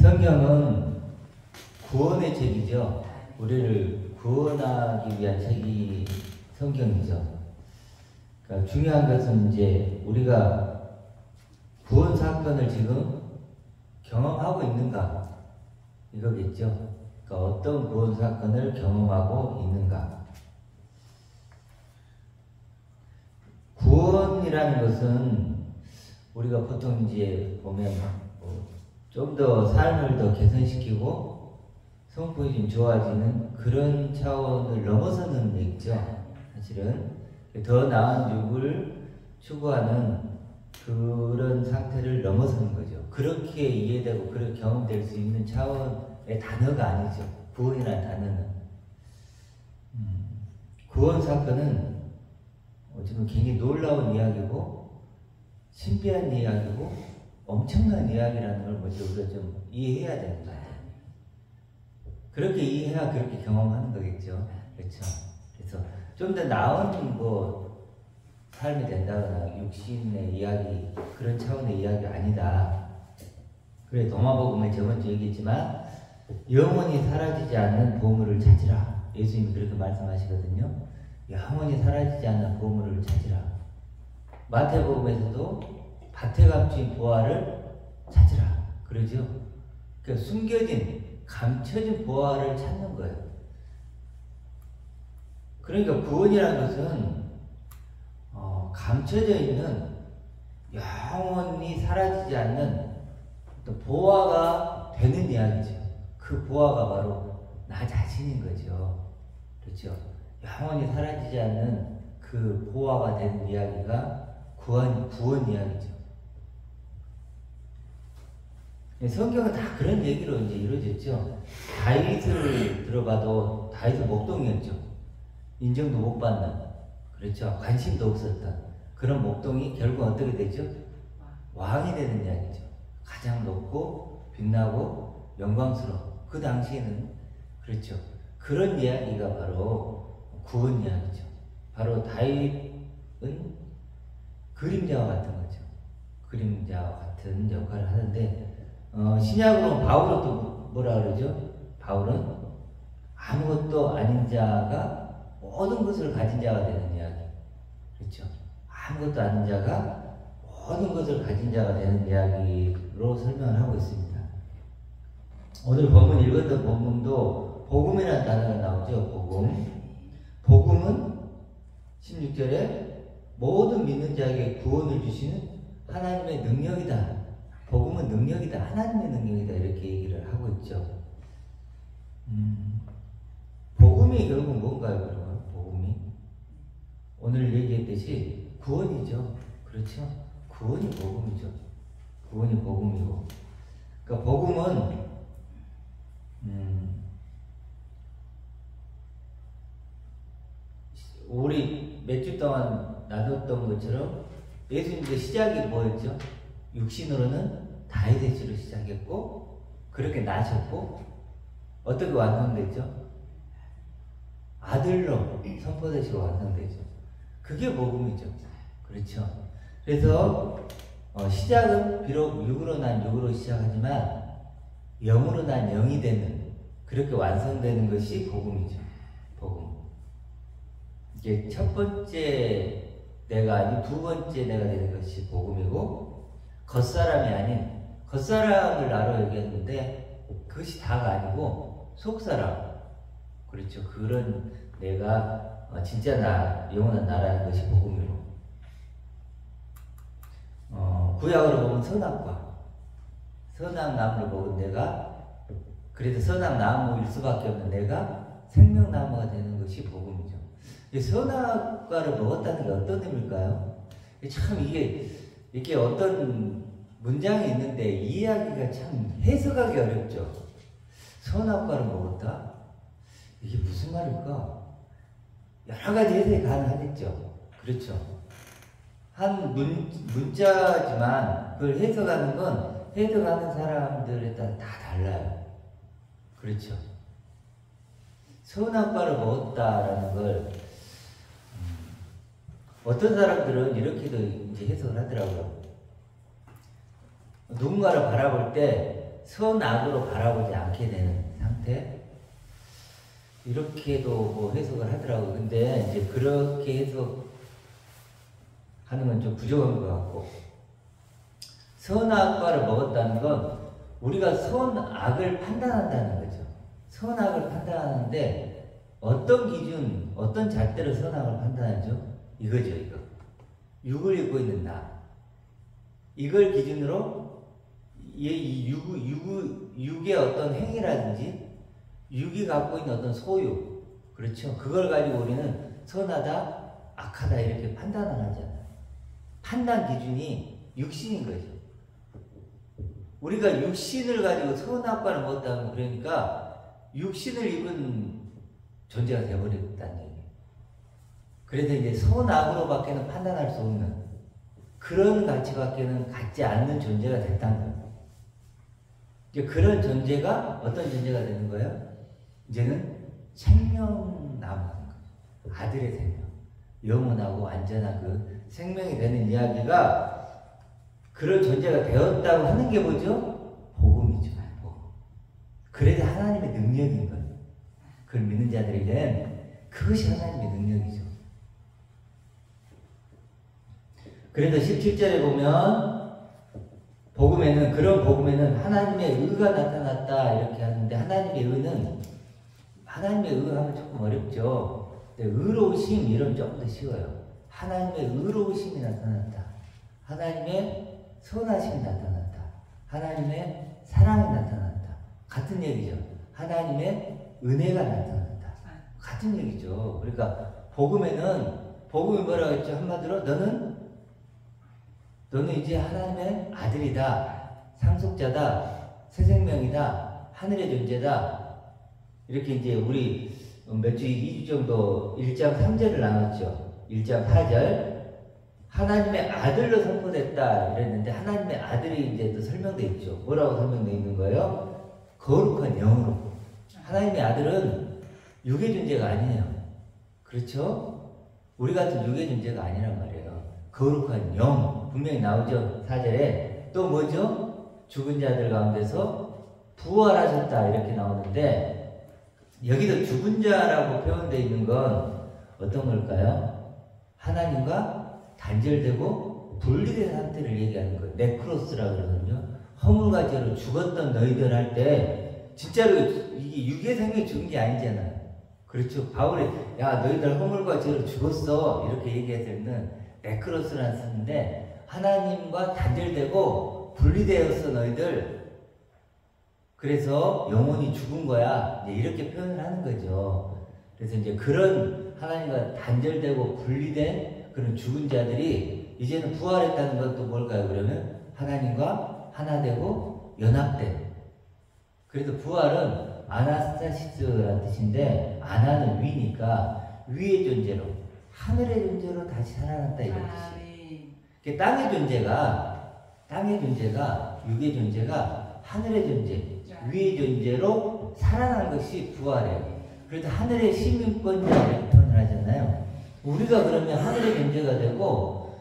성경은 구원의 책이죠. 우리를 구원하기 위한 책이 성경이죠. 그러니까 중요한 것은 이제 우리가 구원 사건을 지금 경험하고 있는가 이거겠죠. 그러니까 어떤 구원 사건을 경험하고 있는가. 구원이라는 것은 우리가 보통 이제 보면 좀 더 삶을 더 개선시키고 성품이 좀 좋아지는 그런 차원을 넘어서는 얘기죠. 사실은 더 나은 육을 추구하는 그런 상태를 넘어서는 거죠. 그렇게 이해되고 그렇게 경험될 수 있는 차원의 단어가 아니죠. 구원이라는 단어는. 구원 사건은 어쩌면 굉장히 놀라운 이야기고 신비한 이야기고 엄청난 이야기라는 걸 먼저 우리가 좀 이해해야 됩니다. 그렇게 이해해야 그렇게 경험하는 거겠죠. 그렇죠. 그래서 좀 더 나은 삶이 된다거나 육신의 이야기 그런 차원의 이야기 아니다. 그래 도마복음에 저번주 얘기했지만 영원히 사라지지 않는 보물을 찾으라. 예수님이 그렇게 말씀하시거든요. 영원히 사라지지 않는 보물을 찾으라. 마태복음에서도 밭에 감춘 보화를 찾으라. 그러죠. 그러니까 숨겨진 감춰진 보화를 찾는 거예요. 그러니까 구원이라는 것은 감춰져 있는 영원히 사라지지 않는 또 보화가 되는 이야기죠. 그 보화가 바로 나 자신인 거죠. 그렇죠. 영원히 사라지지 않는 그 보화가 되는 이야기가 구원 이야기죠. 성경은 다 그런 얘기로 이제 이루어졌죠. 다윗을 들어봐도 다윗은 목동이었죠. 인정도 못 받는, 그렇죠. 관심도 없었던 그런 목동이 결국 어떻게 되죠? 왕이 되는 이야기죠. 가장 높고 빛나고 영광스러운 그 당시에는 그렇죠. 그런 이야기가 바로 구원 이야기죠. 바로 다윗은 그림자와 같은 거죠. 그림자와 같은 역할을 하는데 신약으로는 바울은 또 뭐라 그러죠? 바울은 아무것도 아닌 자가 모든 것을 가진 자가 되는 이야기. 그렇죠? 아무것도 아닌 자가 모든 것을 가진 자가 되는 이야기로 설명을 하고 있습니다. 오늘 본문 읽었던 본문도 복음이라는 단어가 나오죠. 복음은 16절에 모든 믿는 자에게 구원을 주시는 하나님의 능력이다. 복음은 능력이다. 하나님의 능력이다. 이렇게 얘기를 하고 있죠. 복음이 결국 뭔가요? 그러면 복음이 오늘 얘기했듯이 구원이죠. 그렇죠? 구원이 복음이죠. 구원이 복음이고, 그러니까 복음은 우리 몇 주 동안 나눴던 것처럼 예수님의 시작이 뭐였죠? 육신으로는 다윗의 씨로 시작했고 그렇게 나셨고 어떻게 완성됐죠? 아들로 선포되시고 완성되죠. 그게 복음이죠. 그렇죠. 그래서 시작은 비록 육으로 난 육으로 시작하지만 영으로 난 영이 되는 그렇게 완성되는 것이 복음이죠. 복음. 이게 첫 번째 내가 아닌 두 번째 내가 되는 것이 복음이고 겉사람이 아닌 겉사람을 나로 얘기했는데 그것이 다가 아니고 속사람. 그렇죠. 그런 내가 진짜 나, 영원한 나라는 것이 복음이고 구약으로 보면 선악과 선악나무를 먹은 내가 그래도 선악나무일 수밖에 없는 내가 생명나무가 되는 것이 복음이죠. 선악과를 먹었다는 게 어떤 의미일까요? 참 이게 어떤 문장이 있는데 이해하기가 참 해석하기 어렵죠. 선악과를 먹었다? 이게 무슨 말일까? 여러 가지 해석이 가능하겠죠. 그렇죠. 한 문자지만 그걸 해석하는 건 해석하는 사람들에 따라 다 달라요. 그렇죠. 선악과를 먹었다라는 걸 어떤 사람들은 이렇게도 이제 해석을 하더라고요. 누군가를 바라볼 때 선악으로 바라보지 않게 되는 상태. 이렇게도 뭐 해석을 하더라고요. 근데 이제 그렇게 해석하는 건 좀 부족한 것 같고, 선악과를 먹었다는 건 우리가 선악을 판단한다는 거죠. 선악을 판단하는데 어떤 기준, 어떤 잣대로 선악을 판단하죠? 이거죠, 이거. 육을 입고 있는 나. 이걸 기준으로 이 육의 어떤 행위라든지 육이 갖고 있는 어떤 소유, 그렇죠? 그걸 가지고 우리는 선하다, 악하다 이렇게 판단을 하잖아요. 판단 기준이 육신인 거죠. 우리가 육신을 가지고 선악과를 먹었다면 그러니까 육신을 입은 존재가 되어버렸다는 얘기예요. 그래서 이제 선악으로밖에는 판단할 수 없는 그런 가치밖에는 갖지 않는 존재가 됐다는 거예요. 이제 그런 존재가 어떤 존재가 되는 거예요? 이제는 생명 나무는 거죠. 아들의 생명. 영원하고 완전한 그 생명이 되는 이야기가 그런 존재가 되었다고 하는 게 뭐죠? 복음이죠. 복음. 그래도 하나님의 능력인 거예요. 그걸 믿는 자들에게는 그것이 하나님의 능력이죠. 그래서 17절에 보면 복음에는, 그런 복음에는 하나님의 의가 나타났다 이렇게 하는데, 하나님의 의는, 하나님의 의 하면 조금 어렵죠. 근데 의로우심 이러면 조금 더 쉬워요. 하나님의 의로우심이 나타났다. 하나님의 선하심이 나타났다. 하나님의 사랑이 나타났다. 같은 얘기죠. 하나님의 은혜가 나타났다. 같은 얘기죠. 그러니까 복음에는, 복음이 뭐라고 했죠? 한마디로 너는 이제 하나님의 아들이다, 상속자다, 새 생명이다, 하늘의 존재다. 이렇게 이제 우리 몇 주, 2주 정도 1장 3절을 나눴죠. 1장 4절. 하나님의 아들로 선포됐다 이랬는데, 하나님의 아들이 이제 또 설명되어 있죠. 뭐라고 설명되어 있는 거예요? 거룩한 영으로. 하나님의 아들은 육의 존재가 아니에요. 그렇죠? 우리 같은 육의 존재가 아니란 말이에요. 거룩한 영. 분명히 나오죠. 4절에. 또 뭐죠? 죽은 자들 가운데서 부활하셨다 이렇게 나오는데, 여기도 죽은 자라고 표현되어 있는 건 어떤 걸까요? 하나님과 단절되고 분리된 상태를 얘기하는 거예요. 네크로스라고 그러거든요. 허물과 죄로 죽었던 너희들 할 때 진짜로 이게 육의 생명이 죽은 게 아니잖아요. 그렇죠. 바울이 야 너희들 허물과 죄로 죽었어 이렇게 얘기할 때는 네크로스라는 쓰는데, 하나님과 단절되고 분리되었어 너희들. 그래서 영혼이 죽은 거야. 이렇게 표현을 하는 거죠. 그래서 이제 그런 하나님과 단절되고 분리된 그런 죽은 자들이 이제는 부활했다는 것도 뭘까요? 그러면 하나님과 하나 되고 연합된. 그래서 부활은 아나스타시스라는 뜻인데, 아나는 위니까 위의 존재로, 하늘의 존재로 다시 살아났다 이런 뜻이에요. 땅의 존재가 육의 존재가 하늘의 존재, 위의 존재로 살아난 것이 부활이에요. 그래도 하늘의 시민권자 이렇게 표현을 하잖아요. 우리가 그러면 하늘의 존재가 되고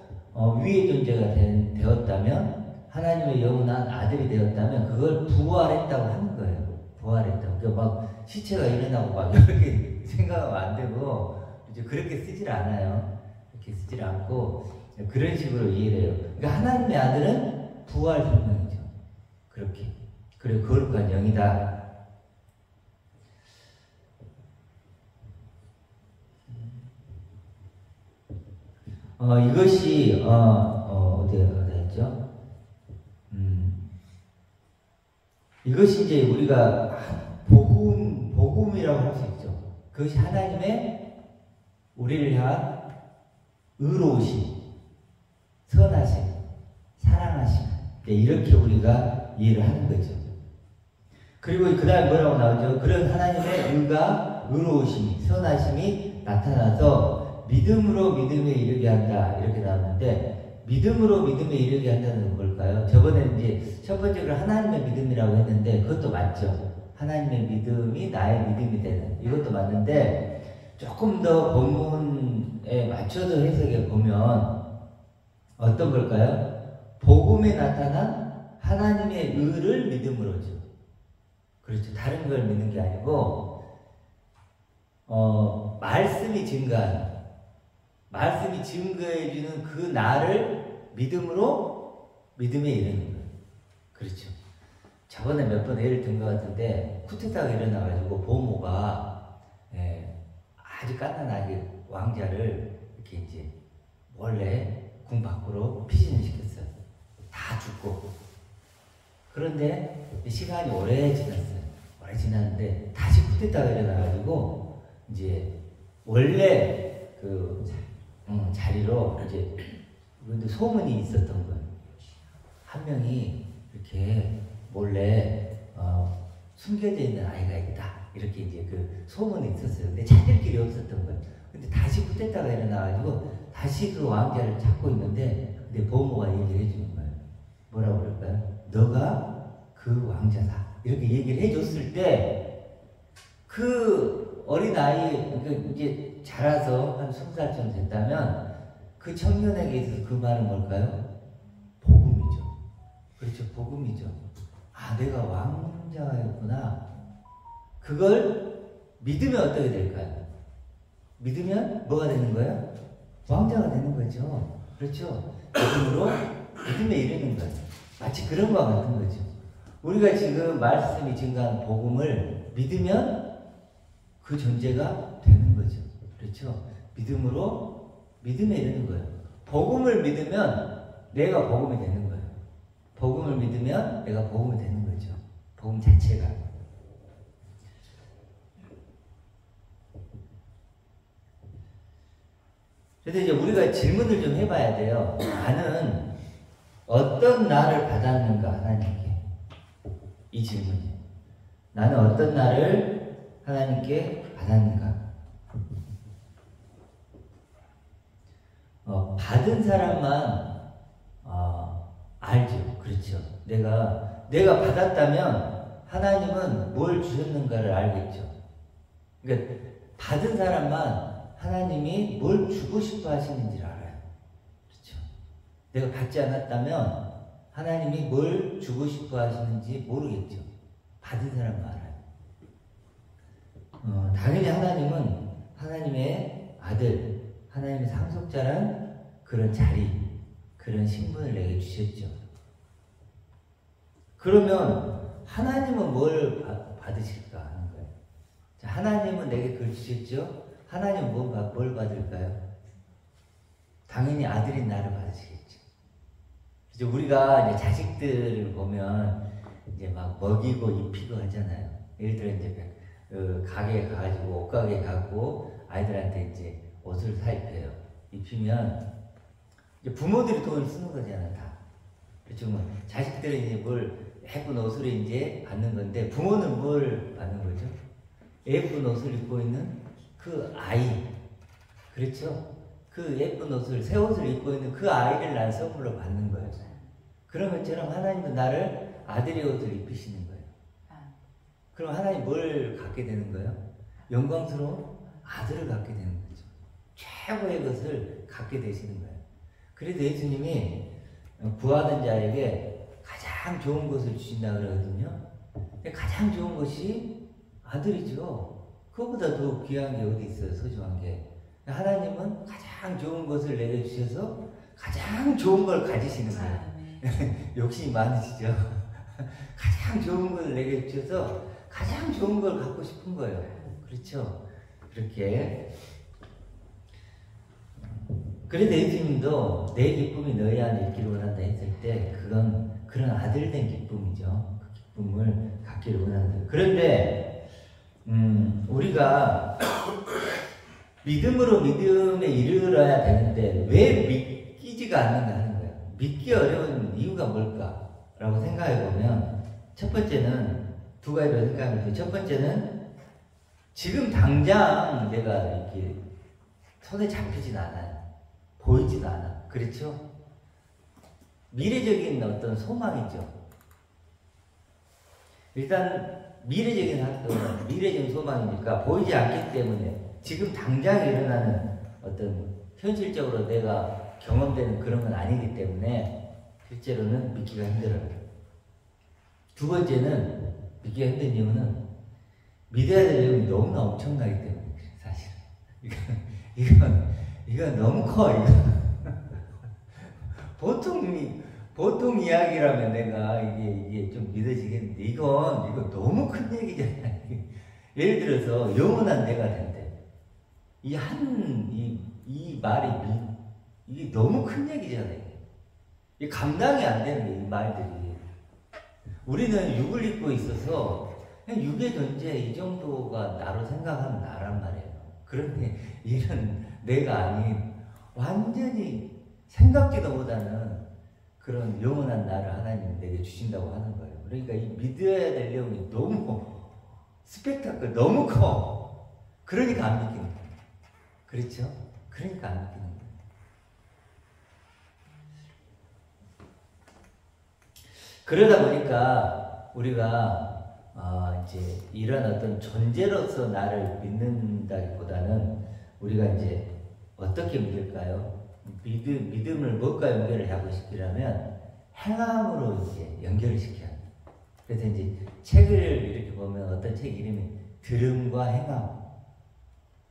위의 존재가 되었다면, 하나님의 영원한 아들이 되었다면 그걸 부활했다고 하는 거예요. 부활했다고. 그러니까 막 시체가 일어나고 막 이렇게 생각하면 안 되고, 이제 그렇게 쓰질 않아요. 그렇게 쓰질 않고 그런 식으로 이해를 해요. 그러니까 하나님의 아들은 부활 설명이죠. 그렇게. 그리고 거룩한 영이다. 이것이 어디가 했죠? 이것이 이제 우리가 복음이라고 할 수 있죠. 그것이 하나님의 우리를 향한 의로우심, 선하심, 사랑하심, 이렇게 우리가 이해를 하는 거죠. 그리고 그 다음에 뭐라고 나오죠? 그런 하나님의 의가, 의로우심이, 선하심이 나타나서 믿음으로 믿음에 이르게 한다 이렇게 나왔는데, 믿음으로 믿음에 이르게 한다는 건 뭘까요? 저번에 이제 첫 번째로 하나님의 믿음이라고 했는데 그것도 맞죠. 하나님의 믿음이 나의 믿음이 되는, 이것도 맞는데, 조금 더 본문에 맞춰서 해석해 보면 어떤 걸까요? 복음에 나타난 하나님의 의를 믿음으로죠. 그렇죠. 다른 걸 믿는 게 아니고 말씀이 증거하는, 말씀이 증거해주는 그 나를 믿음으로 믿음에 이르는 거예요. 그렇죠. 저번에 몇 번 예를 든 것 같은데 쿠데타가 일어나가지고 보모가 아주 깐난하게 왕자를 이렇게 이제 원래 궁 밖으로 피신을 시켰어요. 다 죽고. 그런데 시간이 오래 지났어요. 오래 지났는데 다시 쿠데타가 일어나가지고 이제 원래 그 자리로 이제 근데 소문이 있었던 거예요. 한 명이 이렇게 몰래 숨겨져 있는 아이가 있다. 이렇게 이제 그 소문이 있었어요. 근데 찾을 길이 없었던 거예요. 근데 다시 쿠데타가 일어나가지고 다시 그 왕자를 찾고 있는데 근데 보모가 얘기를 해주는 거예요. 뭐라고 그럴까요? 너가 그 왕자다. 이렇게 얘기를 해줬을 때 그 어린아이, 이제 자라서 한 20살쯤 됐다면 그 청년에게 있어서 그 말은 뭘까요? 복음이죠. 그렇죠. 복음이죠. 아, 내가 왕자였구나. 그걸 믿으면 어떻게 될까요? 믿으면 뭐가 되는 거예요? 왕자가 되는 거죠. 그렇죠. 믿음으로 믿음에 이르는 거예요. 마치 그런 거와 같은 거죠. 우리가 지금 말씀이 증거한 복음을 믿으면 그 존재가 되는 거죠. 그렇죠. 믿음으로 믿음에 이르는 거예요. 복음을 믿으면 내가 복음이 되는 거예요. 복음을 믿으면 내가 복음이 되는 거죠. 복음 자체가. 그래서 이제 우리가 질문을 좀 해봐야 돼요. 나는 어떤 나를 받았는가, 하나님께. 이 질문이에요. 나는 어떤 나를 하나님께 받았는가. 받은 사람만 알죠. 그렇죠. 내가 받았다면 하나님은 뭘 주셨는가를 알겠죠. 그러니까 받은 사람만 하나님이 뭘 주고 싶어 하시는지를 알아요. 그렇죠. 내가 받지 않았다면 하나님이 뭘 주고 싶어 하시는지 모르겠죠. 받은 사람만 알아요. 당연히 하나님은 하나님의 아들, 하나님의 상속자란 그런 자리, 그런 신분을 내게 주셨죠. 그러면 하나님은 뭘 받으실까 하는 거예요. 자, 하나님은 내게 그걸 주셨죠. 하나님은 뭘 받을까요? 당연히 아들인 나를 받으시겠죠. 그래서 우리가 이제 자식들을 보면 이제 막 먹이고 입히고 하잖아요. 예를 들어 이제 가게에 가가지고 옷가게에 가고 아이들한테 이제 옷을 사입혀요. 입히면 이제 부모들이 돈을 쓰는 거잖아요, 다. 그렇죠. 뭐 자식들은 이제 뭘 예쁜 옷을 이제 받는 건데 부모는 뭘 받는 거죠? 예쁜 옷을 입고 있는 그 아이, 그렇죠? 그 예쁜 옷을, 새 옷을 입고 있는 그 아이를 난 선물로 받는 거예요. 그런 것처럼 하나님도 나를 아들의 옷을 입히시는 거예요. 그럼 하나님 뭘 갖게 되는 거예요? 영광스러운 아들을 갖게 되는 거죠. 최고의 것을 갖게 되시는 거예요. 그래서 예수님이 구하는 자에게 가장 좋은 것을 주신다 그러거든요. 가장 좋은 것이 아들이죠. 그거보다 더 귀한 게 어디 있어요, 소중한 게. 하나님은 가장 좋은 것을 내게 주셔서 가장 좋은 걸 가지시는 거예요. 욕심이 많으시죠? 가장 좋은 걸 내게 주셔서 가장 좋은 걸 갖고 싶은 거예요. 그렇죠? 그렇게. 그래서 예수님도 내 기쁨이 너희 안에 있기를 원한다 했을 때 그건 그런 아들된 기쁨이죠. 그 기쁨을 갖기를 원한다. 그런데 우리가 믿음으로 믿음에 이르러야 되는데 왜 믿기지가 않는가 하는 거예요. 믿기 어려운 이유가 뭘까라고 생각해 보면 첫 번째는 두 가지로 생각하면 돼요. 첫 번째는 지금 당장 내가 이렇게 손에 잡히진 않아요. 보이지도 않아. 그렇죠? 미래적인 어떤 소망이죠. 일단 미래적인 소망이니까 보이지 않기 때문에 지금 당장 일어나는 어떤 현실적으로 내가 경험되는 그런 건 아니기 때문에 실제로는 믿기가 힘들어요. 두 번째는 믿기가 힘든 이유는 믿어야 될 내용이 너무나 엄청나기 때문에 사실 이건 너무 커. 보통 이야기라면 내가 이게 좀 믿어지겠는데 이건 너무 큰 얘기잖아요. 예를 들어서 영원한 내가 된대. 이 말이 이게 너무 큰 얘기잖아요. 이게 감당이 안 되는 거예요, 이 말들이. 우리는 육을 입고 있어서 그냥 육의 존재 이 정도가 나로 생각하면 나란 말이에요. 그런데 이런 내가 아닌 완전히 생각지도 못하는 그런 영원한 나를 하나님 내게 주신다고 하는 거예요. 그러니까 이 믿어야 될 내용이 너무 스펙타클, 너무 커. 그러니까 안 믿기는 거예요. 그렇죠? 그러니까 안 믿기는 거예요. 그러다 보니까 우리가 이제 이런 어떤 존재로서 나를 믿는다기보다는 우리가 이제 어떻게 믿을까요? 믿음을 무엇과 연결을 하고 싶으려면 행함으로 이제 연결을 시켜야 합니다. 그래서 이제 책을 이렇게 보면 어떤 책 이름이 들음과 행함.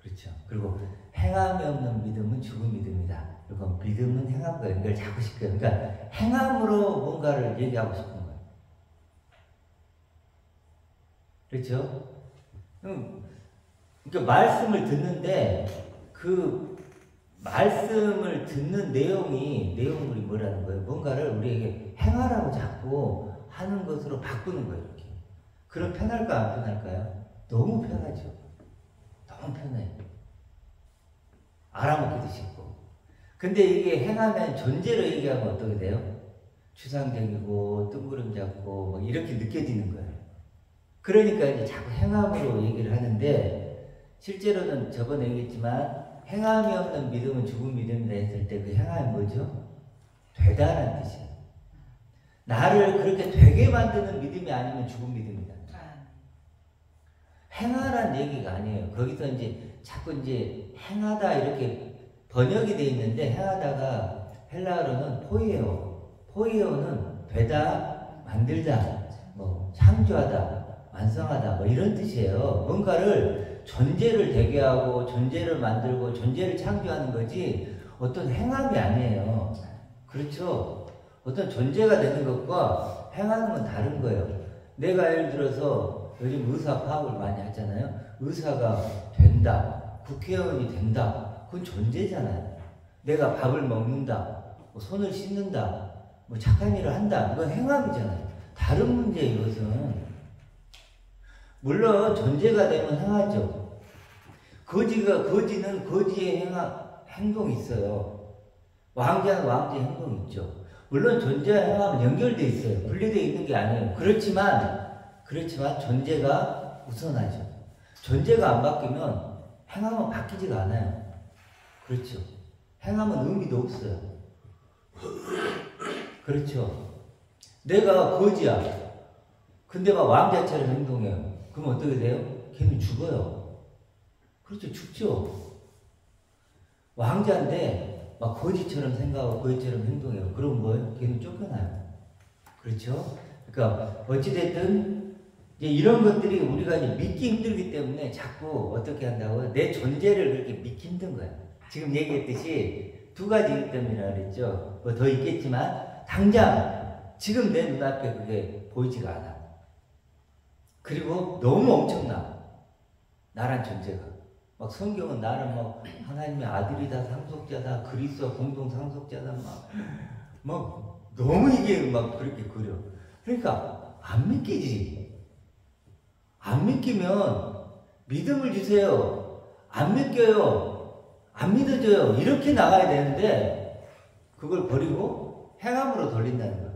그렇죠. 그리고 행함이 없는 믿음은 죽은 믿음이다. 그리고 믿음은 행함과 연결을 잡고 싶어요. 그러니까 행함으로 뭔가를 얘기하고 싶은 거예요. 그렇죠? 그러니까 말씀을 듣는데 그 말씀을 듣는 내용물이 뭐라는 거예요? 뭔가를 우리에게 행하라고 자꾸 하는 것으로 바꾸는 거예요. 이렇게. 그럼 편할까 안 편할까요? 너무 편하죠. 너무 편해요. 알아먹기도 쉽고. 근데 이게 행하면 존재로 얘기하면 어떻게 돼요? 추상적이고 뜬구름 잡고 뭐 이렇게 느껴지는 거예요. 그러니까 이제 자꾸 행함으로 얘기를 하는데 실제로는 저번에 얘기했지만 행함이 없는 믿음은 죽은 믿음이다 했을 때 그 행함이 뭐죠? 되다라는 뜻이에요. 나를 그렇게 되게 만드는 믿음이 아니면 죽은 믿음이다. 행하라는 얘기가 아니에요. 거기서 이제 자꾸 이제 행하다 이렇게 번역이 돼 있는데 행하다가 헬라어로는 포이에오는 되다, 만들다, 뭐 창조하다, 완성하다 뭐 이런 뜻이에요. 뭔가를 존재를 되게 하고 존재를 만들고 존재를 창조하는 거지 어떤 행함이 아니에요. 그렇죠? 어떤 존재가 되는 것과 행하는 건 다른 거예요. 내가 예를 들어서 요즘 의사 파업을 많이 하잖아요. 의사가 된다, 국회의원이 된다, 그건 존재잖아요. 내가 밥을 먹는다, 뭐 손을 씻는다, 뭐 착한 일을 한다, 이건 행함이잖아요. 다른 문제 이것은. 물론 존재가 되면 행하죠. 거지는 거지의 행동이 있어요. 왕자는 왕자의 행동이 있죠. 물론 존재와 행함은 연결되어 있어요. 분리되어 있는 게 아니에요. 그렇지만 존재가 우선하죠. 존재가 안 바뀌면 행함은 바뀌지가 않아요. 그렇죠. 행함은 의미도 없어요. 그렇죠. 내가 거지야. 근데 막 왕자처럼 행동해요. 그럼 어떻게 돼요? 걔는 죽어요. 그렇죠. 죽죠. 왕자인데 막 거지처럼 생각하고 거지처럼 행동해요. 그럼 뭐예요? 걔는 쫓겨나요. 그렇죠? 그러니까 어찌됐든 이제 이런 것들이 우리가 이제 믿기 힘들기 때문에 자꾸 어떻게 한다고요? 내 존재를 그렇게 믿기 힘든 거예요. 지금 얘기했듯이 두 가지 이유 때문이라 그랬죠. 뭐 더 있겠지만 당장 지금 내 눈앞에 그게 보이지가 않아. 그리고 너무 엄청나. 나란 존재가. 막 성경은 나를 막 하나님의 아들이다, 상속자다, 그리스도 공동 상속자다, 막 너무 이게 막 그렇게 그려. 그러니까 안 믿기지. 안 믿기면 믿음을 주세요. 안 믿겨요. 안 믿어줘요. 이렇게 나가야 되는데 그걸 버리고 행함으로 돌린다는 거야.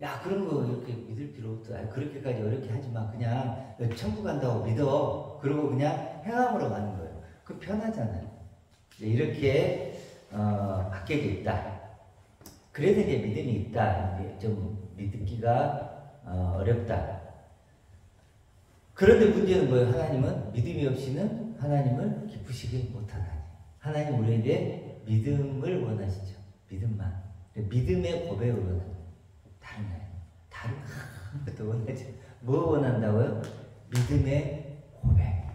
야, 그런 거 이렇게 믿을 필요 없어. 아니, 그렇게까지 어렵게 하지 마. 그냥 천국 간다고 믿어. 그러고 그냥 행함으로 가는 거예요. 그 편하잖아요. 이렇게 바뀌어져 있다. 그래서 이제 믿음이 있다. 이제 좀 믿기가 어렵다. 그런데 문제는 뭐예요? 하나님은 믿음이 없이는 하나님을 기쁘시게 못하나니. 하나님 우리에게 믿음을 원하시죠. 믿음만. 믿음의 고백을 원하는. 다른 아무것도 원하지. 뭐 원한다고요? 믿음의 고백.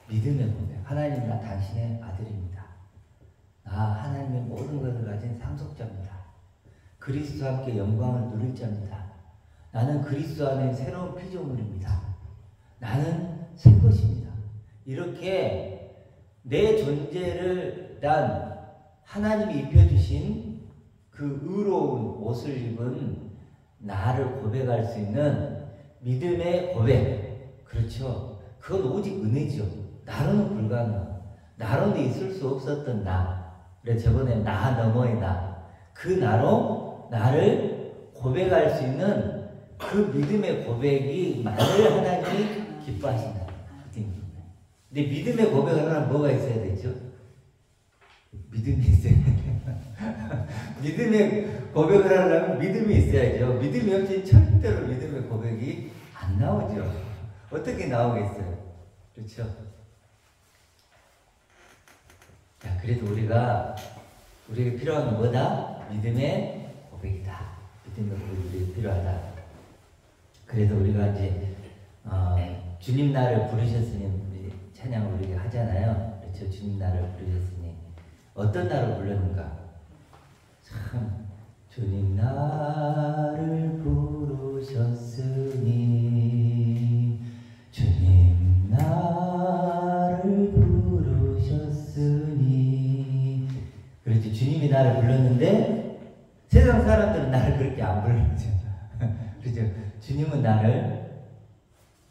믿음의 고백. 하나님, 나 당신의 아들입니다. 나 하나님의 모든 것을 가진 상속자입니다. 그리스도와 함께 영광을 누릴 자입니다. 나는 그리스도 안에 새로운 피조물입니다. 나는 새 것입니다. 이렇게 내 존재를 난 하나님이 입혀주신 그 의로운 옷을 입은 나를 고백할 수 있는 믿음의 고백. 그렇죠. 그건 오직 은혜죠. 나로는 불가능한, 나로는 있을 수 없었던 나. 그래 저번에 나 너머의 나. 그 나로 나를 고백할 수 있는 그 믿음의 고백이 만을 하나님이 기뻐하신다. 근데 믿음의 고백을 하려면 뭐가 있어야 되죠? 믿음이 있어야 돼요. 믿음의 고백을 하려면 믿음이 있어야죠. 믿음이 없이 절대로 믿음의 고백이 안 나오죠. 어떻게 나오겠어요? 그렇죠? 자, 그래도 우리에게 필요한 건 뭐다? 믿음의 고백이다. 믿음의 고백이 필요하다. 그래서 우리가 이제 주님 나를 부르셨으니 우리 찬양을 우리가 하잖아요. 그렇죠? 주님 나를 부르셨으니 어떤 나를 불렀는가? 참 주님 나를 부르셨으니 주님 나를 부르셨으니 그렇지. 주님이 나를 불렀는데 세상 사람들은 나를 그렇게 안 불렀죠. 그렇죠. 주님은 나를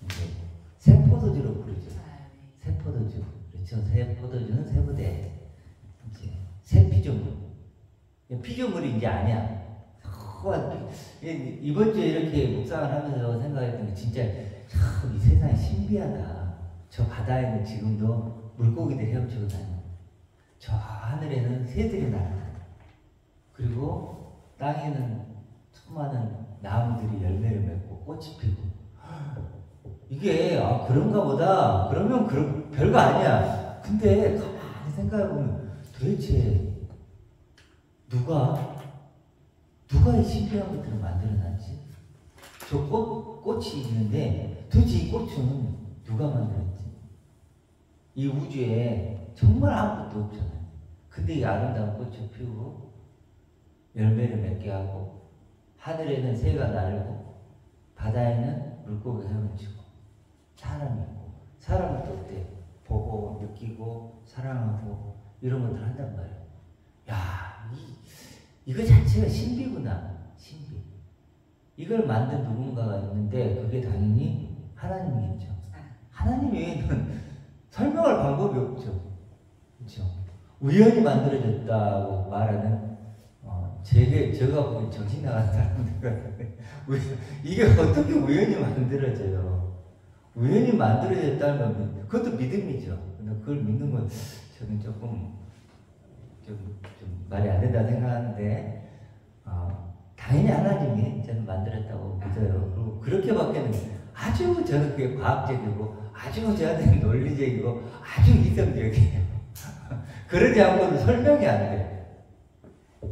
이제 새 포도주로 부르죠. 새 포도주. 그렇죠. 새 포도주는 새 부대. 이제 새 피조물. 피조물이 이제 아니야. 이번 주에 이렇게 묵상을 하면서 생각했던 게 진짜 참 이 세상이 신비하다. 저 바다에는 지금도 물고기들이 헤엄치고 다녀. 저 하늘에는 새들이 날아다녀. 그리고 땅에는 수많은 나무들이 열매를 맺고 꽃이 피고. 이게 그런가 보다. 그러면 별거 아니야. 근데 가만히 생각해보면 도대체 누가 이 신비한 것들을 만들어놨지? 저 꽃이 있는데 도대체 이 꽃은 누가 만들었지? 이 우주에 정말 아무것도 없잖아요. 근데 이 아름다운 꽃을 피우고 열매를 맺게 하고 하늘에는 새가 날고 바다에는 물고기가 헤엄치고 사람이 있고 사람은 또 어때? 보고 느끼고 사랑하고 이런 것들을 한단 말이에요. 야, 이거 자체가 신비구나. 신비. 이걸 만든 누군가가 있는데 그게 당연히 하나님이겠죠. 하나님 외에는 설명할 방법이 없죠. 그렇죠? 우연히 만들어졌다고 말하는 제가 보기엔 정신 나간 사람들 같은데 이게 어떻게 우연히 만들어져요? 우연히 만들어졌다는 건 그것도 믿음이죠. 근데 그걸 믿는 건 저는 조금 좀 말이 안 된다 생각하는데 당연히 하나님이 저는 만들었다고 믿어요. 그리고 그렇게밖에는 아주 저는 그게 과학적이고 아주 저한테는 논리적이고 아주 이성적이에요. 그러지 않고는 설명이 안 돼요.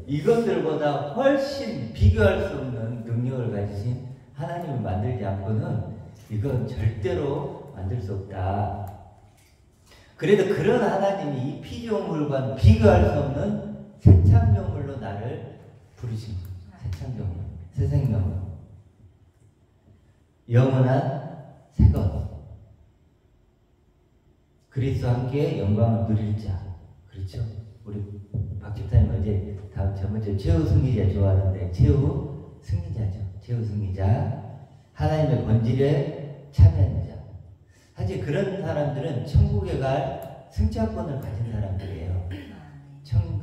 이것들보다 훨씬 비교할 수 없는 능력을 가지신 하나님을 만들지 않고는 이건 절대로 만들 수 없다. 그래도 그런 하나님이 이 피조물과 비교할 수 없는 새 창조물로 나를 부르신 새 창조물, 새 생명을 영원한 새 것 그리스도와 함께 영광을 누릴 자. 그렇죠? 우리 박 집사님 어제 저번주에 최후 승리자 좋아하는데 최후 승리자죠. 최후 승리자. 하나님의 본질에 참여하는 자. 사실 그런 사람들은 천국에 갈 승차권을 가진 사람들이에요.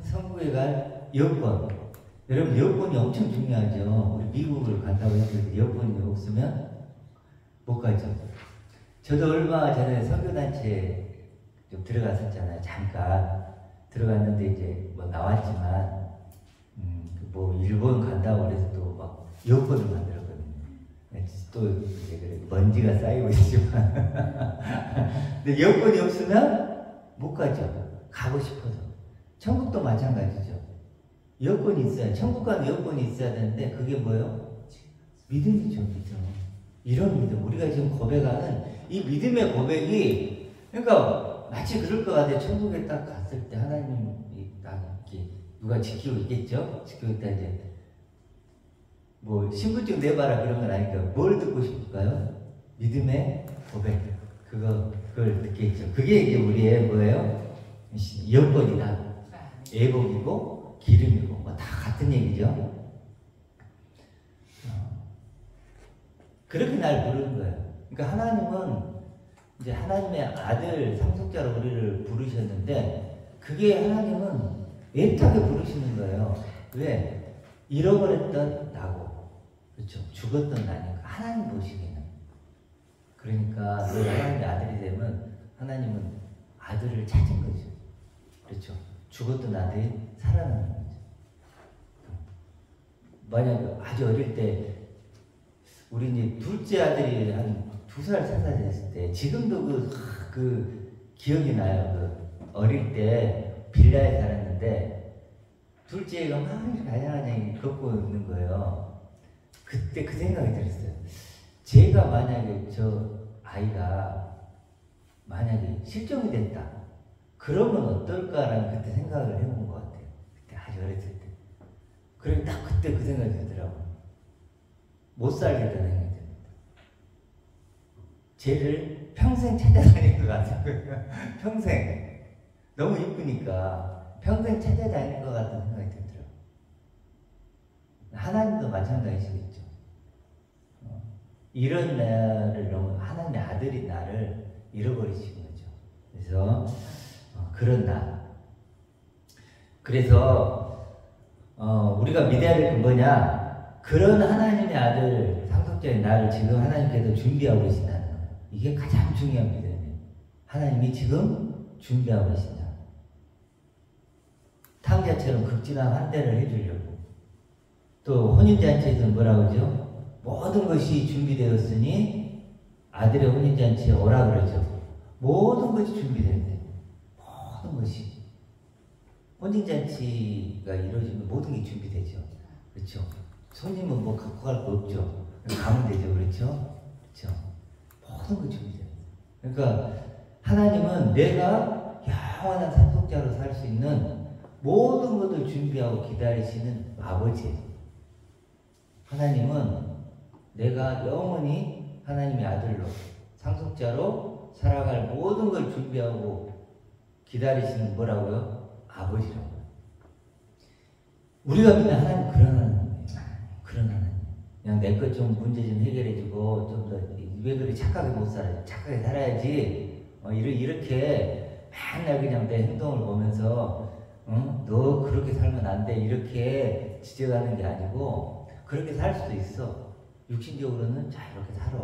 천국에 갈 여권. 여러분 여권이 엄청 중요하죠. 우리 미국을 간다고 했을 때 여권이 없으면 못 가죠. 저도 얼마 전에 선교단체 좀 들어갔었잖아요. 잠깐 들어갔는데 이제 뭐 나왔지만 뭐 일본 간다고 그래서 또 막 여권을 만들었거든요. 또 이제 그래 먼지가 쌓이고 있지만 근데 여권이 없으면 못 가죠. 가고 싶어도. 천국도 마찬가지죠. 여권이 있어야 천국 가는 여권이 있어야 되는데 그게 뭐예요? 믿음이죠, 믿음. 이런 믿음, 우리가 지금 고백하는 이 믿음의 고백이, 그러니까 마치 그럴 것 같아요. 천국에 딱 갔을 때 하나님이 딱 이렇게 누가 지키고 있겠죠? 지키고 있다 이제 뭐 신분증 내봐라 그런 건 아니니까 뭘 듣고 싶을까요? 믿음의 고백. 그걸 듣겠죠. 그게 이제 우리의 뭐예요? 여건이다. 애복이고 기름이고 뭐 다 같은 얘기죠. 그렇게 날 부르는 거예요. 그러니까 하나님은 이제 하나님의 아들 상속자로 우리를 부르셨는데, 그게 하나님은 애타게 부르시는 거예요. 왜? 잃어버렸던 나고, 그렇죠? 죽었던 나니까 하나님 보시기에는. 그러니까 너가 하나님의 아들이 되면 하나님은 아들을 찾은 거죠. 그렇죠? 죽었던 아들이 살아나는 거죠. 만약에 아주 어릴 때 우리 이제 둘째 아들이 한 2살, 3살 됐을 때, 지금도 그 기억이 나요. 그 어릴 때 빌라에 살았는데, 둘째가 막 이렇게 아냥아냥 걷고 있는 거예요. 그때 그 생각이 들었어요. 제가 만약에 저 아이가 만약에 실종이 됐다. 그러면 어떨까라는 그때 생각을 해본 것 같아요. 그때 아주 어렸을 때. 그래 딱 그때 그 생각이 들더라고요. 못 살겠다는 생각이 듭니다. 쟤를 평생 찾아다닐 것 같아요. 평생. 너무 이쁘니까 평생 찾아다닐 것 같은 생각이 들더라고요. 하나님도 마찬가지시겠죠. 이런 나를 너무, 하나님의 아들인 나를 잃어버리신 거죠. 그래서 그런 나. 그래서 우리가 믿어야 될 건 뭐냐? 그런 하나님의 아들 상속자인 나를 지금 하나님께서 준비하고 계신다는 거예요. 이게 가장 중요한 믿음이에요. 하나님이 지금 준비하고 계신다. 탕자처럼 극진한 환대를 해주려고. 또 혼인잔치에서는 뭐라고 하죠? 모든 것이 준비되었으니 아들의 혼인잔치에 오라 그러죠. 모든 것이 준비된대. 모든 것이. 혼인잔치가 이루어지면 모든 게 준비되죠. 그렇죠? 손님은 뭐 갖고 갈 거 없죠. 가면 되죠. 그렇죠? 그렇죠? 모든 거 준비돼요. 그러니까 하나님은 내가 영원한 상속자로 살 수 있는 모든 것을 준비하고 기다리시는 아버지예요. 하나님은 내가 영원히 하나님의 아들로 상속자로 살아갈 모든 걸 준비하고 기다리시는 뭐라고요? 아버지라고요. 우리가 믿는 하나님 그런 하나님이에요. 그런 하나님. 그냥 내 것 좀 문제 좀 해결해주고 좀 더 왜 그렇게 착하게 못 살아? 착하게 살아야지. 이렇게 맨날 그냥 내 행동을 보면서 너 그렇게 살면 안 돼. 이렇게 지적하는 게 아니고 그렇게 살 수도 있어. 육신적으로는 자 이렇게 살아.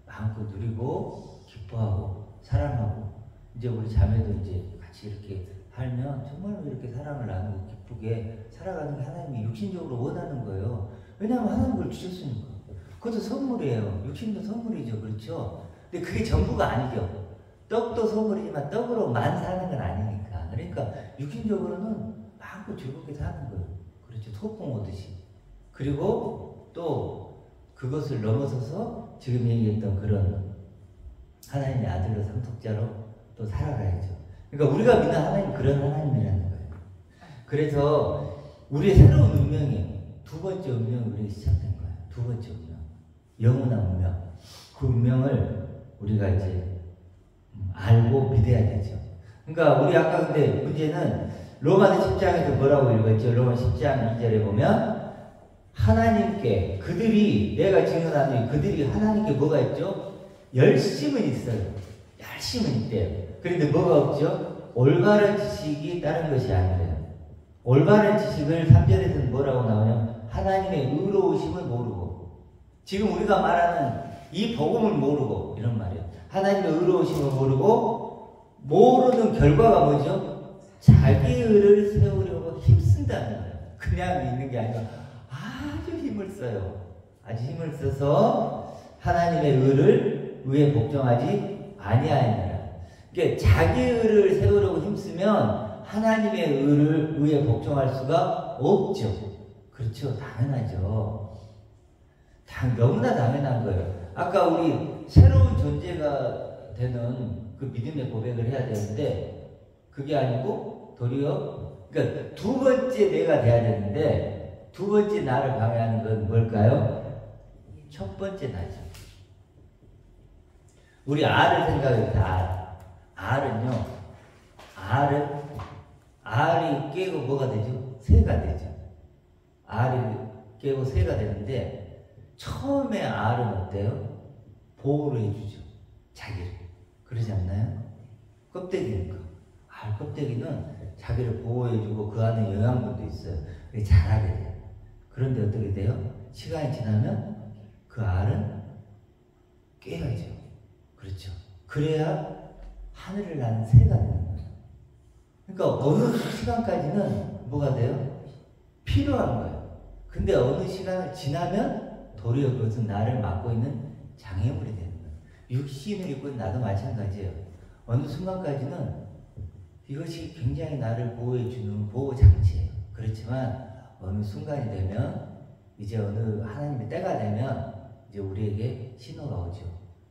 마음껏 누리고 기뻐하고 사랑하고 이제 우리 자매도 이제 같이 이렇게 살면 정말로 이렇게 사랑을 나누고 기쁘게 살아가는 게 하나님이 육신적으로 원하는 거예요. 왜냐하면 하나님 그걸 주셨으니까. 그것도 선물이에요. 육신도 선물이죠. 그렇죠? 근데 그게 전부가 아니죠. 떡도 선물이지만 떡으로만 사는 건 아니니까. 그러니까 육신적으로는 마음껏 즐겁게 사는 거예요. 그렇죠? 소풍 오듯이. 그리고 또 그것을 넘어서서 지금 얘기했던 그런 하나님의 아들로 상속자로 또 살아가야죠. 그러니까 우리가 믿는 하나님 그런 하나님이라는 거예요. 그래서 우리의 새로운 운명이 두 번째 운명이 우리가 시작된 거예요. 두 번째 운명. 영원한 운명. 그 운명을 우리가 이제 알고 믿어야 되죠. 그러니까 우리 아까 근데 문제는 로마서 10장에서 뭐라고 읽었죠? 로마 10장 2절에 보면 하나님께 그들이 내가 증언하는 그들이 하나님께 뭐가 있죠? 열심은 있어요. 열심은 있대요. 그런데 뭐가 없죠? 올바른 지식이 다른 것이 아니래요. 올바른 지식을 3절에서는 뭐라고 나오냐면 하나님의 의로우심을 모르고 지금 우리가 말하는 이 복음을 모르고 이런 말이에요. 하나님의 의로우심을 모르고 모르는 결과가 뭐죠? 자기 의를 세우려고 힘쓴다는 거예요. 그냥 있는 게 아니라 아주 힘을 써요. 아주 힘을 써서 하나님의 의에 복종하지 아니하느니라. 그러니까 자기 의를 세우려고 힘쓰면 하나님의 의에 복종할 수가 없죠. 그렇죠. 당연하죠. 너무나 당연한 거예요. 아까 우리 새로운 존재가 되는 그 믿음의 고백을 해야 되는데 그게 아니고 도리어 그러니까 두 번째 내가 돼야 되는데 두 번째 나를 방해하는 건 뭘까요? 첫 번째 나죠. 우리 R을 생각해보세요. R은요. R이 깨고 뭐가 되죠? 새가 되죠. R이 깨고 새가 되는데 처음에 R은 어때요? 보호를 해주죠. 자기를. 그러지 않나요? 껍데기니까. R 껍데기는 자기를 보호해주고 그 안에 영양분도 있어요. 그게 잘하게 돼요. 그런데 어떻게 돼요? 시간이 지나면 그 R은 깨야죠. 그렇죠. 그래야 하늘을 나는 새가 되는 거예요. 그러니까 어느 시간까지는 뭐가 돼요? 필요한 거예요. 근데 어느 시간을 지나면 도리어 그것은 나를 막고 있는 장애물이 되는 거예요. 육신을 입고 있는 나도 마찬가지예요. 어느 순간까지는 이것이 굉장히 나를 보호해주는 보호장치예요. 그렇지만 어느 순간이 되면 이제 어느 하나님의 때가 되면 이제 우리에게 신호가 오죠.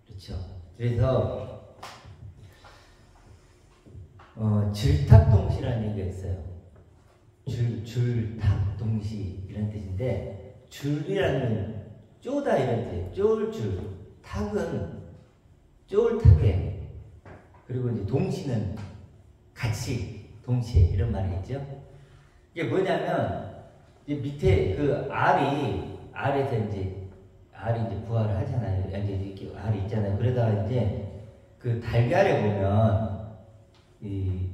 그렇죠. 그래서 질탁동시라는 얘기가 있어요. 줄탁동시 이런 뜻인데 줄이라는 쪼다 이런 뜻이에요. 쫄줄. 탁은 쫄탁이에요. 그리고 이제 동시는 같이 동시에 이런 말이 있죠. 이게 뭐냐면 이제 밑에 그 R에서 이제 부화를 하잖아요. 이제 이렇게 R이 있잖아요. 그러다가 이제 그 달걀에 보면 이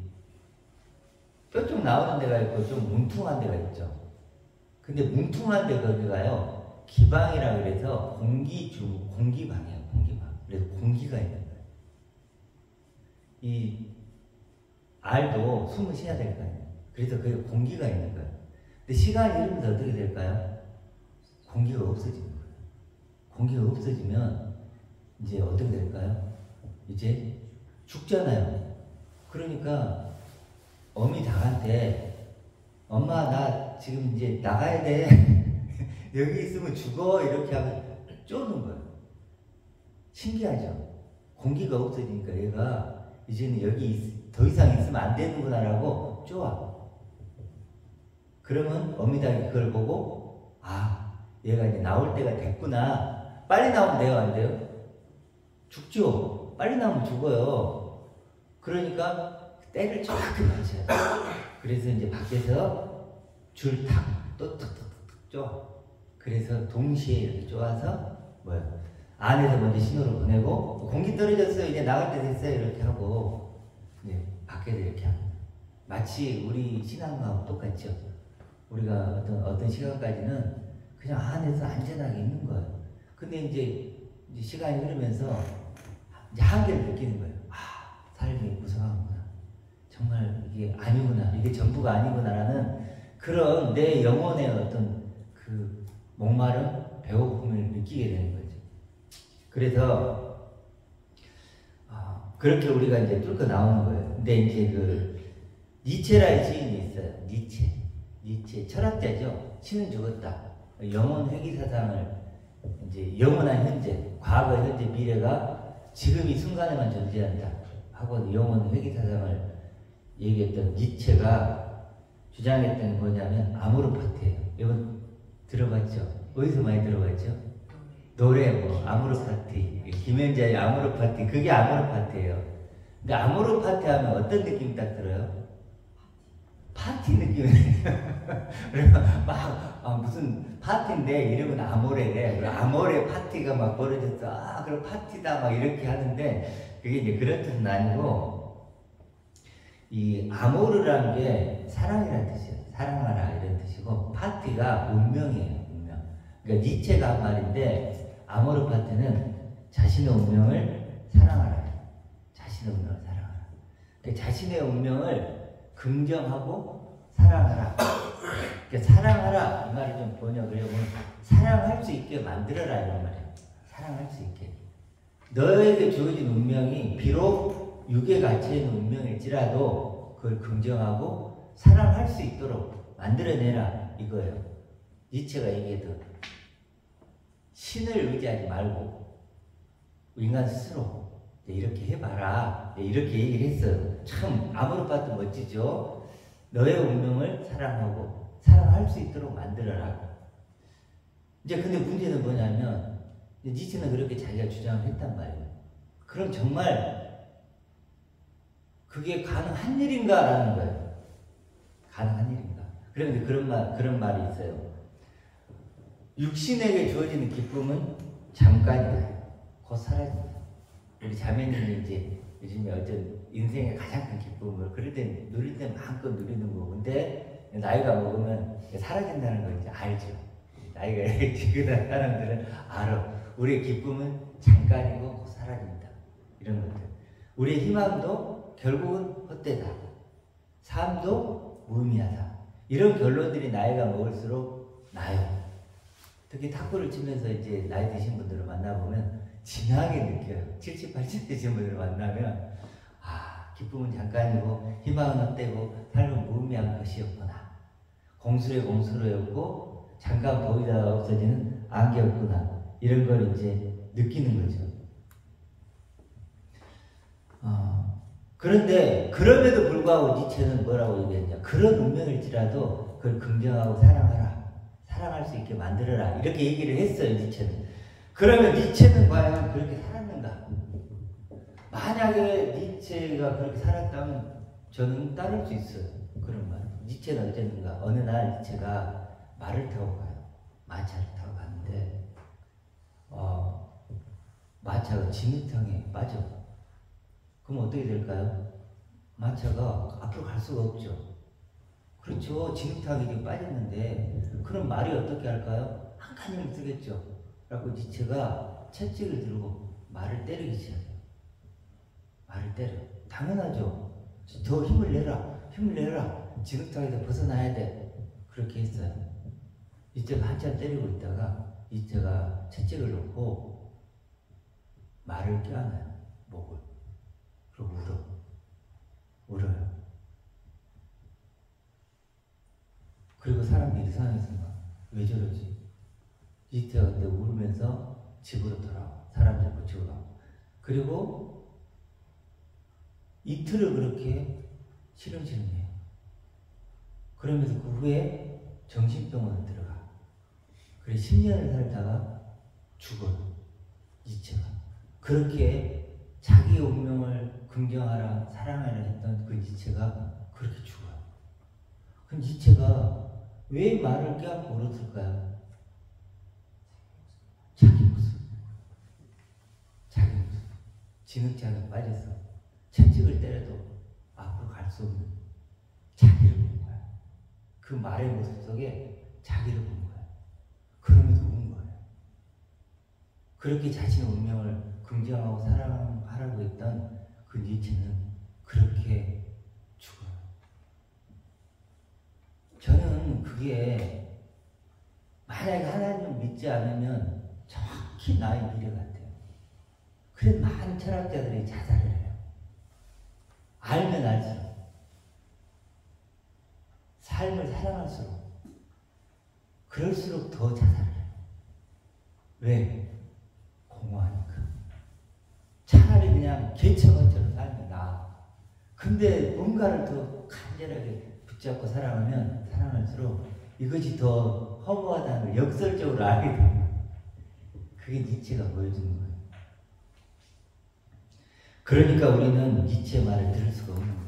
뾰족 나오는 데가 있고 좀 뭉퉁한 데가 있죠. 근데 뭉퉁한 데 거기가요 기방이라 그래서 공기방이에요. 공기방. 그래서 공기가 있는 거예요. 이 R도 숨을 쉬어야 될 거 아니에요. 그래서 그게 공기가 있는 거예요. 근데 시간이 흐르면서 어떻게 될까요? 공기가 없어지는 거예요. 공기가 없어지면 이제 어떻게 될까요? 이제 죽잖아요. 그러니까 어미 닭한테 엄마 나 지금 이제 나가야 돼. 여기 있으면 죽어. 이렇게 하면 쪼는 거예요. 신기하죠? 공기가 없어지니까 얘가 이제는 여기 더 이상 있으면 안 되는구나라고 쪼아. 그러면 어미 닭이 그걸 보고 얘가 이제 나올 때가 됐구나. 빨리 나오면 돼요, 안 돼요? 죽죠. 빨리 나오면 죽어요. 그러니까 때를 정확히 맞춰야 돼요. 그래서 이제 밖에서 줄탁 또 탁탁탁 쪼아. 그래서 동시에 이렇게 쪼아서 안에서 먼저 신호를 보내고 공기 떨어졌어요. 이제 나갈 때 됐어요. 이렇게 하고 이제 밖에서 이렇게 합니다. 마치 우리 신앙과하고 똑같죠. 우리가 어떤 시간까지는 그냥 안에서 안전하게 있는 거예요. 근데 이제 시간이 흐르면서 이제 한계를 느끼는 거예요. 삶이 무서워하구나. 정말 이게 아니구나. 이게 전부가 아니구나라는 그런 내 영혼의 어떤 그 목마름, 배고픔을 느끼게 되는 거죠. 그래서 그렇게 우리가 이제 뚫고 나오는 거예요. 근데 이제 그 니체라는 시인이 있어요. 니체 철학자죠. 신은 죽었다. 영혼 회귀 사상을 이제 영원한 현재, 과거, 현재, 미래가 지금 이 순간에만 존재한다 하고 영혼 회귀 사상을 얘기했던 니체가 주장했던 게 뭐냐면 아모르파트예요. 이건 들어봤죠? 어디서 많이 들어봤죠? 노래 아모르파티, 김연자의 아모르파티, 그게 아모르파티예요. 근데 아모르파티 하면 어떤 느낌이 딱 들어요? 파티 느낌이에요. 그래서 막 무슨 파티인데 이름은 아모레래. 아모레 파티가 막 벌어졌어. 그럼 파티다 막 이렇게 하는데 그게 이제 그런 뜻은 아니고 이 아모르라는 게 사랑이라는 뜻이에요. 사랑하라 이런 뜻이고 파티가 운명이에요. 운명. 그러니까 니체가 한 말인데 아모르 파티는 자신의 운명을 사랑하라. 자신의 운명을 사랑하라. 그러니까 자신의 운명을 긍정하고 사랑하라. 그러니까 사랑하라 이 말이 좀 번역을 해보면 사랑할 수 있게 만들어라 이런 말이에요. 사랑할 수 있게. 너에게 주어진 운명이 비록 육에 갇혀있는 운명일지라도 그걸 긍정하고 사랑할 수 있도록 만들어내라 이거예요. 니체가 얘기했던 신을 의지하지 말고 인간 스스로 이렇게 해봐라. 이렇게 얘기를 했어요. 참 아무런 바도 멋지죠. 너의 운명을 사랑하고 사랑할 수 있도록 만들어라. 이제 근데 문제는 뭐냐면 니체는 그렇게 자기가 주장을 했단 말이에요. 그럼 정말 그게 가능한 일인가라는 거예요. 가능한 일인가? 그런데 그런 말이 있어요. 육신에게 주어지는 기쁨은 잠깐이다. 곧 사라진다. 우리 자매님이 이제 요즘에 어떤 인생의 가장 큰 기쁨을 그럴 때 누릴 때 마음껏 누리는 거고, 근데 나이가 먹으면 사라진다는 걸 이제 알죠. 나이가 지긋한 사람들은 알아. 우리의 기쁨은 잠깐이고 곧 사라진다. 이런 것들. 우리의 희망도 결국은 헛되다. 삶도 무의미하다. 이런 결론들이 나이가 먹을수록 나요. 특히 탁구를 치면서 이제 나이 드신 분들을 만나보면 진하게 느껴요. 70, 80 되신 분들을 만나면 기쁨은 잠깐이고 희망은 헛되고 삶은 무의미한 것이었구나. 공수의 공수로였고 잠깐 보이다가 없어지는 안개였구나. 이런 걸 이제 느끼는 거죠. 그런데 그럼에도 불구하고 니체는 뭐라고 얘기했냐. 그런 운명일지라도 그걸 긍정하고 사랑하라. 사랑할 수 있게 만들어라. 이렇게 얘기를 했어요. 니체는. 그러면 니체는 과연 그렇게 살았는가? 만약에 니체가 그렇게 살았다면 저는 따를 수 있어요. 그런 말. 니체는 어땠는가? 어느 날 니체가 말을 타고 가요. 마차를 타고 가는데 마차가 진흙탕에 빠져. 그럼 어떻게 될까요? 마차가 앞으로 갈 수가 없죠. 그렇죠. 진흙탕에 이렇게 빠졌는데 그럼 말이 어떻게 할까요? 한 칸을 쓰겠죠. 그래서 니체가 채찍을 들고 말을 때리기 시작해요. 말을 때려. 당연하죠. 더 힘을 내라. 힘을 내라. 진흙탕에서 벗어나야 돼. 그렇게 했어요. 니체가 한참 때리고 있다가 니체가 채찍을 놓고 말을 껴안아요. 목을. 그리고 울어요. 그리고 사람들이 이상해서 왜 저러지? 니체가 그때 울면서 집으로 돌아와. 사람들 모시고 가고. 그리고 이틀을 그렇게 시름시름해요. 그러면서 그 후에 정신병원에 들어가. 그래 10년을 살다가 죽어요. 니체가. 그렇게 자기 운명을 긍정하라, 사랑하라 했던 그 니체가 그렇게 죽어요. 그럼 니체가 왜 말을 껴안고 울었을까요? 자기 모습. 자기 모습. 진흙탕에 빠져서 채찍을 때려도 앞으로 갈 수 없는 자기를 본 거야. 그 말의 모습 속에 자기를 본 거야. 그러면서 운 거예요. 그렇게 자신의 운명을 긍정하고 사랑하라고 했던 그 니체는 그렇게 죽어요. 저는 그게 만약에 하나님을 믿지 않으면 정확히 나의 미래 같아요. 그래서 많은 철학자들이 자살을 해요. 알면 알수록. 삶을 사랑할수록. 그럴수록 더 자살을 해요. 왜? 공허하니까. 차라리 그냥 개처것처럼 살면 나아. 근데 뭔가를 더 간절하게 붙잡고 사랑하면 사랑할수록 이것이 더 허무하다는 걸 역설적으로 알게 됩니다. 그게 니체가 보여주는 거예요. 그러니까 우리는 니체의 말을 들을 수가 없는 거예요.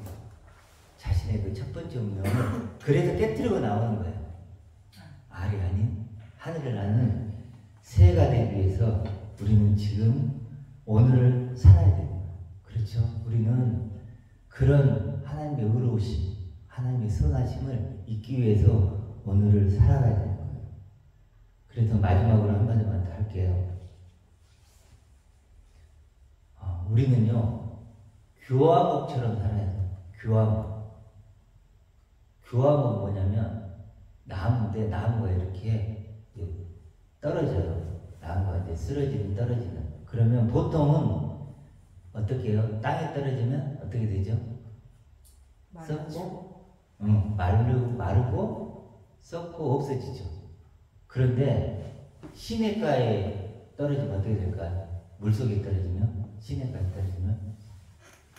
자신의 그 첫 번째 운명을 그래서 깨뜨리고 나오는 거예요. 알이 아닌 하늘을 나는 새가 되기 위해서 우리는 지금 오늘을 살아야 됩니다. 그렇죠? 우리는 그런 하나님의 의로우심, 하나님의 선하심을 잊기 위해서 오늘을 살아가야 되는 거예요. 그래서 마지막으로 한마디만 더 할게요. 우리는요, 교화목처럼 살아야 돼요. 교화목. 교화목은 뭐냐면, 나무인데, 나무가 이렇게 떨어져요. 나무가 이제 쓰러지는, 떨어지는. 그러면 보통은 어떻게 해요? 땅에 떨어지면 어떻게 되죠? 썩고, 마르고, 썩고, 없어지죠. 그런데 시냇가에 떨어지면 어떻게 될까요? 물속에 떨어지면, 시냇가에 떨어지면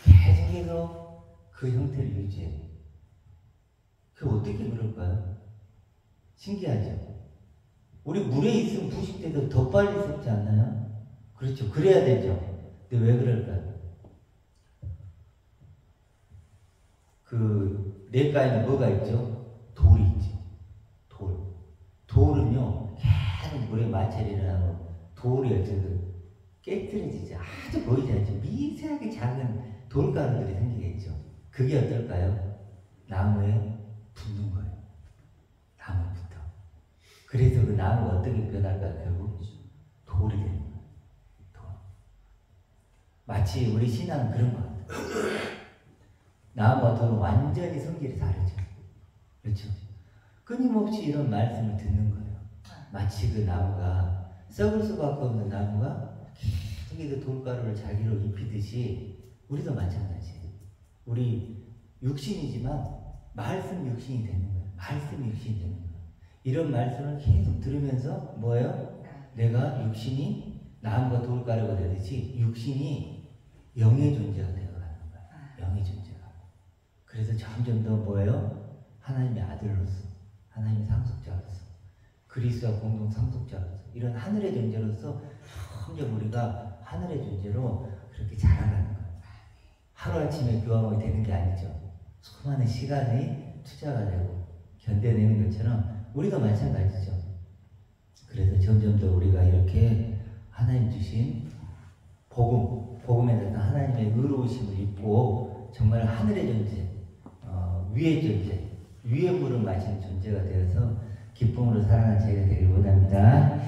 계속해서 그 형태를 유지해요. 그게 어떻게 그럴까요? 신기하죠? 우리 물에 있으면 부식 때도 더 빨리 썩지 않나요? 그렇죠. 그래야 되죠. 근데 왜 그럴까요? 그 냇가에는 뭐가 있죠? 돌이 있죠. 돌. 돌은요, 계속 물에 마찰을 하고 돌이 어쨌든 깨뜨려지죠. 아주 보이지 않죠. 미세하게 작은 돌가루들이 생기겠죠. 그게 어떨까요? 나무에 붙는 거예요. 나무에 붙어. 그래서 그 나무가 어떻게 변할까요? 결국 돌이 되는 거예요. 돌. 마치 우리 신앙은 그런 것 같아요. 나무와 돌은 완전히 성질이 다르죠. 그렇죠? 끊임없이 이런 말씀을 듣는 거예요. 마치 그 나무가 썩을 수밖에 없는 나무가 계속 돌가루를 자기로 입히듯이 우리도 마찬가지예요. 우리 육신이지만 말씀 육신이 되는 거예요. 말씀 육신이 되는 거예요. 이런 말씀을 계속 들으면서 뭐예요? 내가 육신이 나무가 돌가루가 되듯이 육신이 영의 존재가 되어가는 거예요. 영의 존재가. 그래서 점점 더 뭐예요? 하나님의 아들로서, 하나님의 상속자로서, 그리스도와 공동 상속자로서, 이런 하늘의 존재로서 점점 우리가 하늘의 존재로 그렇게 자라가는 거예요. 하루아침에 교황이 되는 게 아니죠. 수많은 시간이 투자가 되고 견뎌내는 것처럼 우리도 마찬가지죠. 그래서 점점 더 우리가 이렇게 하나님 주신 복음에 대한 하나님의 의로우심을 입고 정말 하늘의 존재, 위의 존재, 위의 물을 마시는 존재가 되어서 기쁨으로 살아가는 저희가 되길 원합니다.